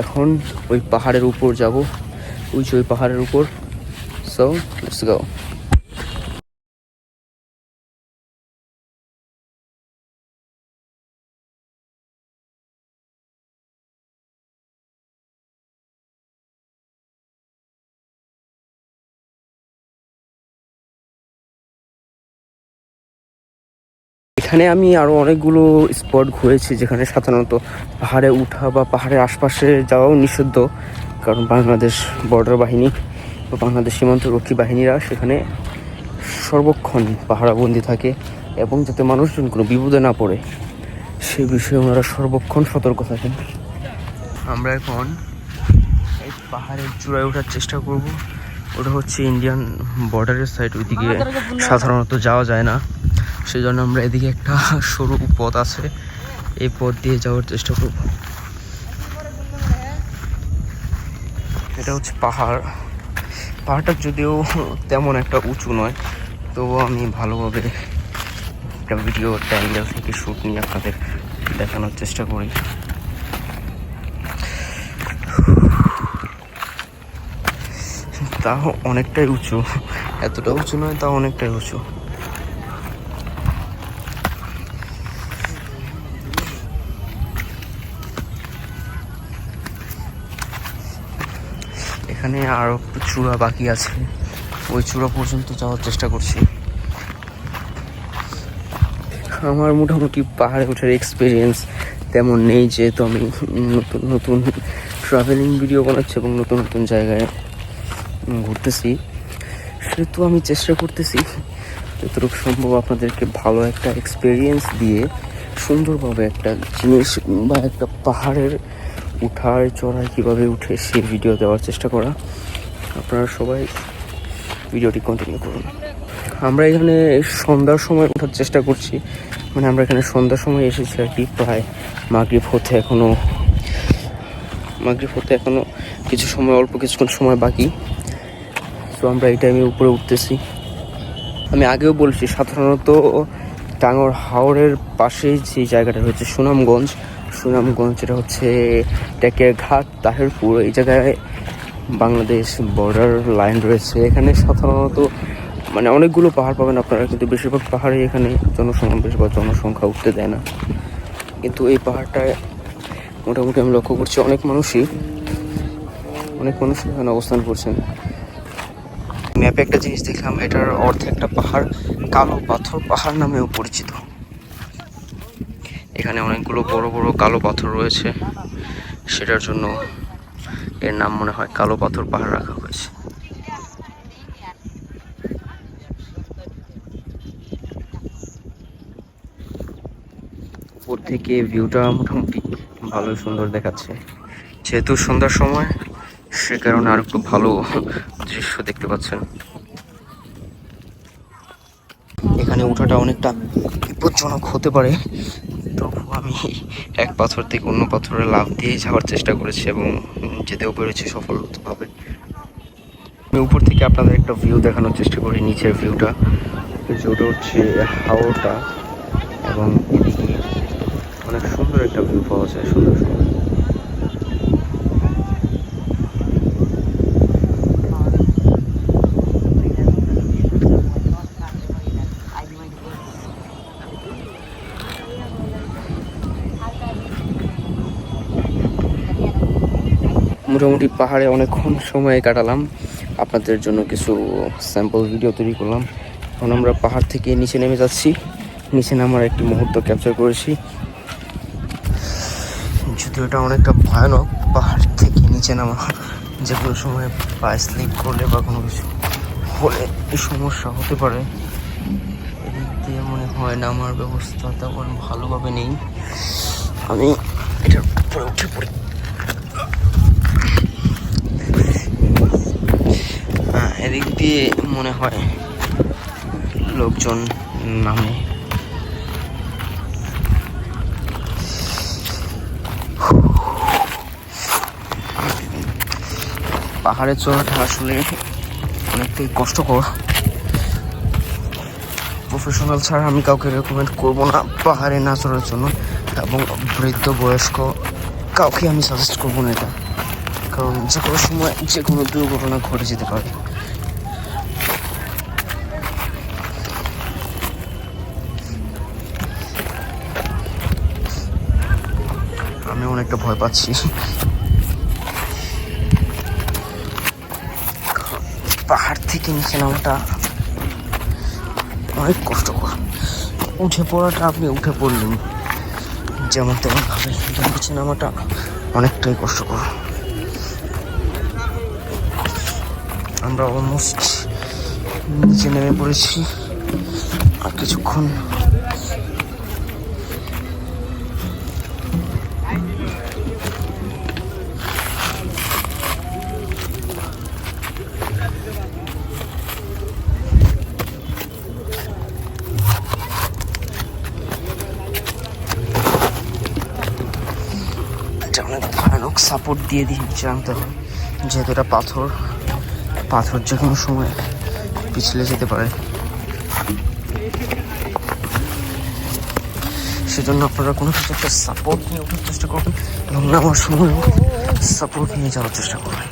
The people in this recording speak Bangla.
এখন ওই পাহাড়ের উপর যাব, ওই পাহাড়ের উপর। So let's go. এখানে আমি আরও অনেকগুলো স্পট ঘুরেছি যেখানে সাধারণত পাহাড়ে উঠা বা পাহাড়ের আশপাশে যাওয়াও নিষিদ্ধ, কারণ বাংলাদেশ বর্ডার বাহিনী বা বাংলাদেশ সীমান্তরক্ষী বাহিনীরা সেখানে সর্বক্ষণ পাহারাবন্দি থাকে এবং যাতে মানুষজন কোনো বিপদে না পড়ে সে বিষয়ে ওনারা সর্বক্ষণ সতর্ক থাকেন। আমরা এখন এই পাহাড়ের চূড়ায় ওঠার চেষ্টা করব। ওটা হচ্ছে ইন্ডিয়ান বর্ডারের সাইড, ওইদিকে সাধারণত যাওয়া যায় না, সেই জন্য আমরা এদিকে একটা সরু পথ আছে, এই পথ দিয়ে যাওয়ার চেষ্টা করব। এটা হচ্ছে পাহাড়টা যদিও তেমন একটা উঁচু নয়, তবুও আমি ভালোভাবে একটা ভিডিও অ্যাঙ্গেল থেকে শ্যুট নিয়ে আপনাদের দেখানোর চেষ্টা করি। তাও অনেকটাই উঁচু, এতটা উঁচু নয়, তাও অনেকটাই উঁচু। এখানে আরো একটু চূড়া বাকি আছে, ওই চূড়া পর্যন্ত যাওয়ার চেষ্টা করছি। আমার মোটামুটি পাহাড়ে ওঠার এক্সপিরিয়েন্স তেমন নেই, যেহেতু আমি নতুন নতুন ট্রাভেলিং ভিডিও বানাচ্ছি এবং নতুন নতুন জায়গায় ঘুরতেছি, সেহেতু আমি চেষ্টা করতেছি যতটুকু সম্ভব আপনাদেরকে ভালো একটা এক্সপিরিয়েন্স দিয়ে সুন্দরভাবে একটা জিনিস বা একটা পাহাড়ের উঠার চড়াই কীভাবে উঠে সেই ভিডিও দেওয়ার চেষ্টা করা। আপনারা সবাই ভিডিওটি কন্টিনিউ করুন। আমরা এখানে সন্ধ্যার সময় ওঠার চেষ্টা করছি, মানে আমরা এখানে সন্ধ্যার সময় এসেছি আর কি, প্রায় মাগরিব হতে এখনও কিছু সময়, অল্প কিছুক্ষণ সময় বাকি। তো আমরা এই টাইমে উপরে উঠতেছি। আমি আগেও বলছি, সাধারণত টাঙ্গর হাওরের পাশেই যে জায়গাটা রয়েছে সুনামগঞ্জ, এটা হচ্ছে টেকেরঘাট, তাহিরপুর, এই জায়গায় বাংলাদেশ বর্ডার লাইন রয়েছে। এখানে সাধারণত মানে অনেকগুলো পাহাড় পাবেন আপনারা, কিন্তু বেশিরভাগ পাহাড়ে এখানে জনসংখ্যা উঠতে দেয় না। কিন্তু এই পাহাড়টায় মোটামুটি আমি লক্ষ্য করছি অনেক মানুষই এখানে অবস্থান করছেন। ম্যাপে একটা জিনিস দেখলাম, এটার অর্ধেকটা পাহাড় কালো পাথর পাহাড় নামেও পরিচিত। এখানে অনেকগুলো বড় বড় কালো পাথর রয়েছে, সেটার জন্য এর নাম মনে হয় কালো পাথর পাহাড় রাখা হয়েছে। উপর থেকে ভিউটা মোটামুটি ভালোই সুন্দর দেখাচ্ছে, যেহেতু সন্ধ্যার সময় সে কারণে আর একটু ভালো দৃশ্য দেখতে পাচ্ছেন। এখানে ওঠাটা অনেকটা বিপজ্জনক হতে পারে, তবু আমি এক পাথর থেকে অন্য পাথরে লাফ দিয়ে যাওয়ার চেষ্টা করেছি এবং যেতেও পেরেছি সফলভাবে। আমি উপর থেকে আপনাদের একটা ভিউ দেখানোর চেষ্টা করি, নিচের ভিউটা, যেটা হচ্ছে হাওরটা, এবং এদিকে অনেক সুন্দর একটা ভিউ পাওয়া যায়, সুন্দর সুন্দর। মোটামুটি পাহাড়ে অনেকক্ষণ সময় কাটালাম, আপনাদের জন্য কিছু স্যাম্পল ভিডিও তৈরি করলাম। এখন আমরা পাহাড় থেকে নিচে নেমে যাচ্ছি, নিচে নামার একটি মুহূর্ত ক্যাপচার করেছি। যদিও এটা অনেকটা ভয়ানক, পাহাড় থেকে নিচে নামা, যে কোনো সময় পায়ে স্লিপ করলে বা কোনো কিছু হলে এই সমস্যা হতে পারে। এদিক দিয়ে মনে হয় নামার ব্যবস্থা তেমন ভালোভাবে নেই, আমি এটার উপরে উঠে পড়ি। এদিক দিয়ে মনে হয় লোকজন নামে। পাহাড়ে চড়াটা আসলে অনেকটাই কষ্টকর, প্রফেশনাল ছাড়া আমি কাউকে রেকমেন্ড করব না পাহাড়ে না চড়ার জন্য, এবং বৃদ্ধ বয়স্ক কাউকে আমি সাজেস্ট করবো না এটা। কারণ যে কোনো সময় যে কোনো দুর্ঘটনা ঘটে যেতে পারে। আমি অনেকটা ভয় পাচ্ছি, পাহাড় থেকে নিচে নামাটা অনেক কষ্টকর। উঠে পড়াটা আপনি উঠে পড়লেন যেমন তেমন ভাবে, নিচে নামাটা অনেকটাই কষ্টকর। আমরা অলমোস্ট নিচে নেমে পড়েছি, আর কিছুক্ষণ অনেক ভয়ানক সাপোর্ট দিয়ে নিচে নামতে হয়, যেহেতু এটা পাথর যে কোনো সময় পিছলে যেতে পারে। সেজন্য আপনারা কোনো কিছু একটা সাপোর্ট নিয়ে ওঠার চেষ্টা করবেন এবং নামার সময় সাপোর্ট নিয়ে যাওয়ার চেষ্টা করবেন।